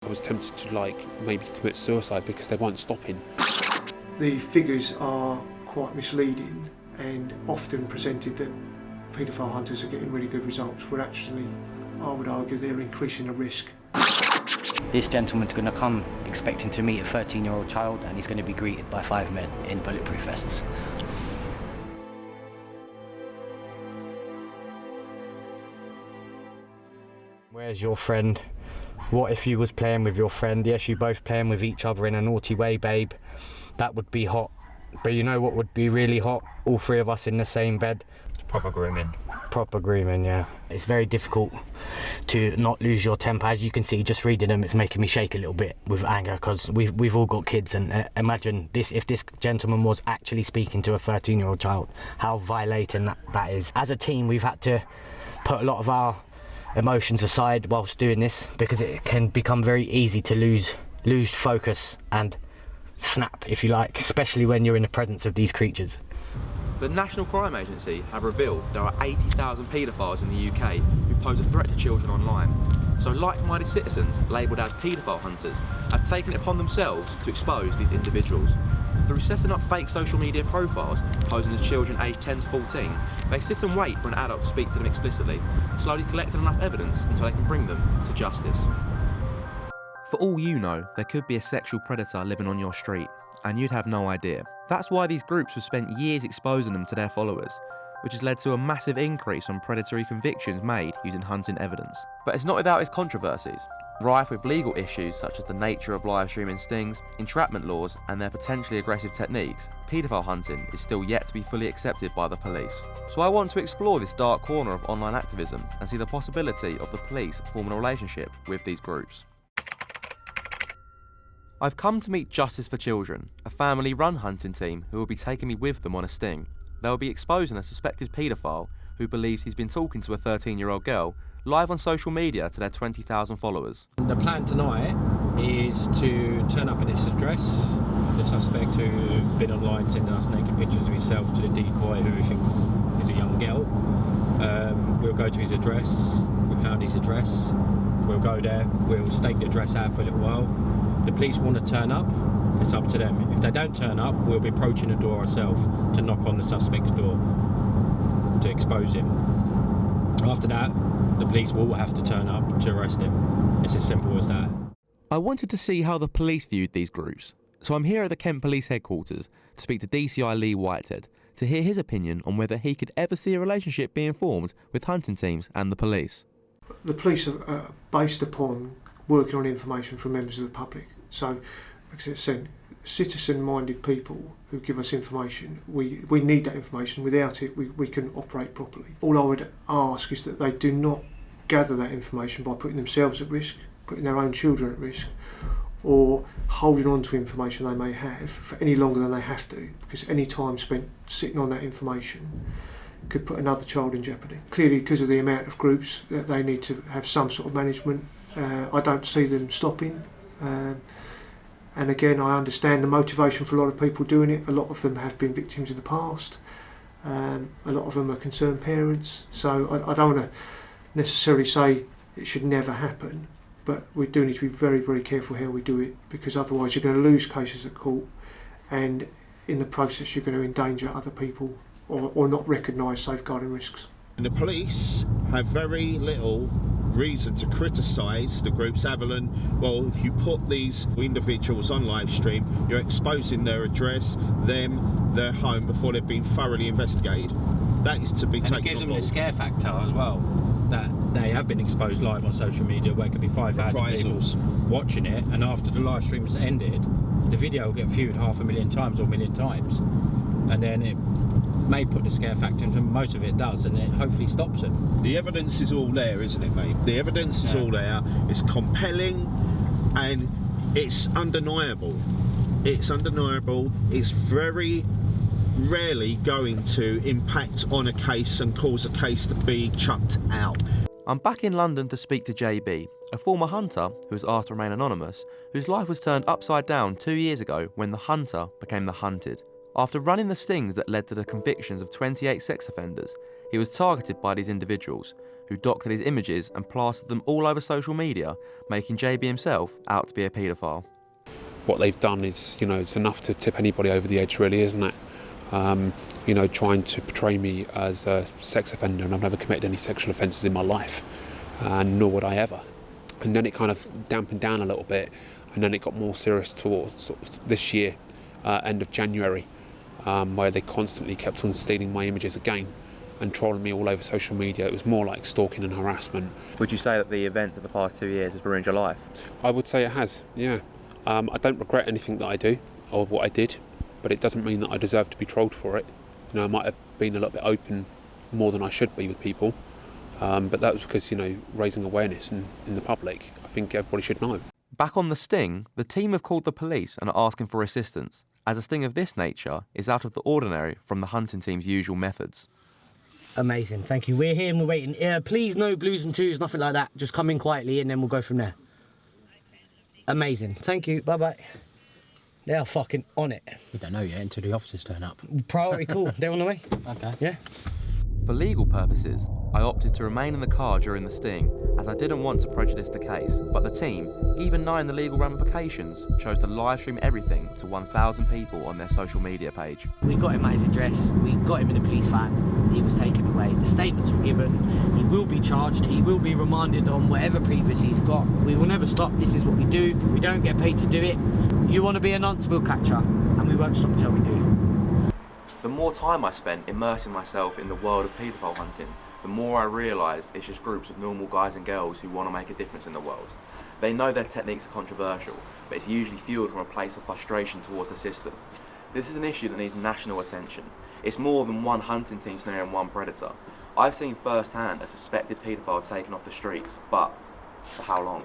I was tempted to maybe commit suicide because they weren't stopping. The figures are quite misleading and often presented that paedophile hunters are getting really good results, where actually I would argue they're increasing the risk. This gentleman's going to come expecting to meet a 13-year-old child, and he's going to be greeted by 5 men in bulletproof vests. Where's your friend? What if you was playing with your friend? Yes, you both playing with each other in a naughty way, babe. That would be hot. But you know what would be really hot? All three of us in the same bed. Proper grooming. Proper grooming, yeah. It's very difficult to not lose your temper. As you can see, just reading them, it's making me shake a little bit with anger, because we've all got kids, and imagine this, if this gentleman was actually speaking to a 13-year-old child, how violating that is. As a team, we've had to put a lot of our emotions aside whilst doing this, because it can become very easy to lose focus and snap, if you like, especially when you're in the presence of these creatures. The National Crime Agency have revealed there are 80,000 paedophiles in the UK who pose a threat to children online. So like-minded citizens, labelled as paedophile hunters, have taken it upon themselves to expose these individuals. Through setting up fake social media profiles posing as children aged 10 to 14, they sit and wait for an adult to speak to them explicitly, slowly collecting enough evidence until they can bring them to justice. For all you know, there could be a sexual predator living on your street, and you'd have no idea. That's why these groups have spent years exposing them to their followers, which has led to a massive increase on predatory convictions made using hunting evidence. But it's not without its controversies. Rife with legal issues such as the nature of live streaming stings, entrapment laws and their potentially aggressive techniques, paedophile hunting is still yet to be fully accepted by the police. So I want to explore this dark corner of online activism and see the possibility of the police forming a relationship with these groups. I've come to meet Justice for Children, a family-run hunting team who will be taking me with them on a sting. They will be exposing a suspected paedophile who believes he's been talking to a 13-year-old girl live on social media to their 20,000 followers. The plan tonight is to turn up at this address. The suspect who's been online sending us naked pictures of himself to the decoy who he thinks is a young girl. We'll go to his address. We found his address. We'll go there. We'll stake the address out for a little while. The police want to turn up, it's up to them. If they don't turn up, we'll be approaching the door ourselves to knock on the suspect's door to expose him. After that, the police will have to turn up to arrest him. It's as simple as that. I wanted to see how the police viewed these groups, so I'm here at the Kent Police Headquarters to speak to DCI Lee Whitehead to hear his opinion on whether he could ever see a relationship being formed with hunting teams and the police. The police are based upon working on information from members of the public. So, like I said, citizen-minded people who give us information, we need that information. Without it, we can operate properly. All I would ask is that they do not gather that information by putting themselves at risk, putting their own children at risk, or holding on to information they may have for any longer than they have to, because any time spent sitting on that information could put another child in jeopardy. Clearly, because of the amount of groups, that they need to have some sort of management. I don't see them stopping. And again, I understand the motivation for a lot of people doing it. A lot of them have been victims in the past. A lot of them are concerned parents. So I don't want to necessarily say it should never happen, but we do need to be very, very careful how we do it, because otherwise you're going to lose cases at court, and in the process you're going to endanger other people or not recognise safeguarding risks. The police have very little reason to criticise the groups. Avalon, well, if you put these individuals on live stream, you're exposing their address, their home, before they've been thoroughly investigated. That is to be taken on board. And it gives them the scare factor as well, that they have been exposed live on social media, where it could be 5,000 people watching it, and after the live stream's ended, the video will get viewed 500,000 times or 1 million times, and then it may put the scare factor into most of it does, and it hopefully stops it. The evidence is all there, isn't it, mate? The evidence is all there. It's compelling and it's undeniable. It's undeniable. It's very rarely going to impact on a case and cause a case to be chucked out. I'm back in London to speak to JB, a former hunter who has asked to remain anonymous, whose life was turned upside down 2 years ago when the hunter became the hunted. After running the stings that led to the convictions of 28 sex offenders, He was targeted by these individuals, who doctored his images and plastered them all over social media, making JB himself out to be a paedophile. What they've done is, it's enough to tip anybody over the edge, really, isn't it? Trying to portray me as a sex offender, and I've never committed any sexual offences in my life, and nor would I ever. And then it kind of dampened down a little bit, and then it got more serious towards sort of this year, end of January, where they constantly kept on stealing my images again and trolling me all over social media. It was more like stalking and harassment. Would you say that the events of the past 2 years has ruined your life? I would say it has, yeah. I don't regret anything that I do or what I did, but it doesn't mean that I deserve to be trolled for it. I might have been a little bit open more than I should be with people, but that was because, raising awareness in the public, I think everybody should know. Back on the sting, the team have called the police and are asking for assistance, as a sting of this nature is out of the ordinary from the hunting team's usual methods. Amazing, thank you. We're here and we're waiting. Please, no blues and twos, nothing like that. Just come in quietly and then we'll go from there. Amazing, thank you, bye-bye. They are fucking on it. We don't know yet until the officers turn up. Priority call, they're on the way. Okay. Yeah. For legal purposes, I opted to remain in the car during the sting, as I didn't want to prejudice the case, but the team, even knowing the legal ramifications, chose to live stream everything to 1,000 people on their social media page. We got him at his address, we got him in a police van, he was taken away, the statements were given, he will be charged, he will be remanded on whatever previous he's got. We will never stop, this is what we do, we don't get paid to do it. You want to be a nonce, we'll catch her, and we won't stop until we do. The more time I spent immersing myself in the world of paedophile hunting, the more I realised it's just groups of normal guys and girls who want to make a difference in the world. They know their techniques are controversial, but it's usually fuelled from a place of frustration towards the system. This is an issue that needs national attention. It's more than one hunting team snaring one predator. I've seen firsthand a suspected paedophile taken off the streets, but for how long?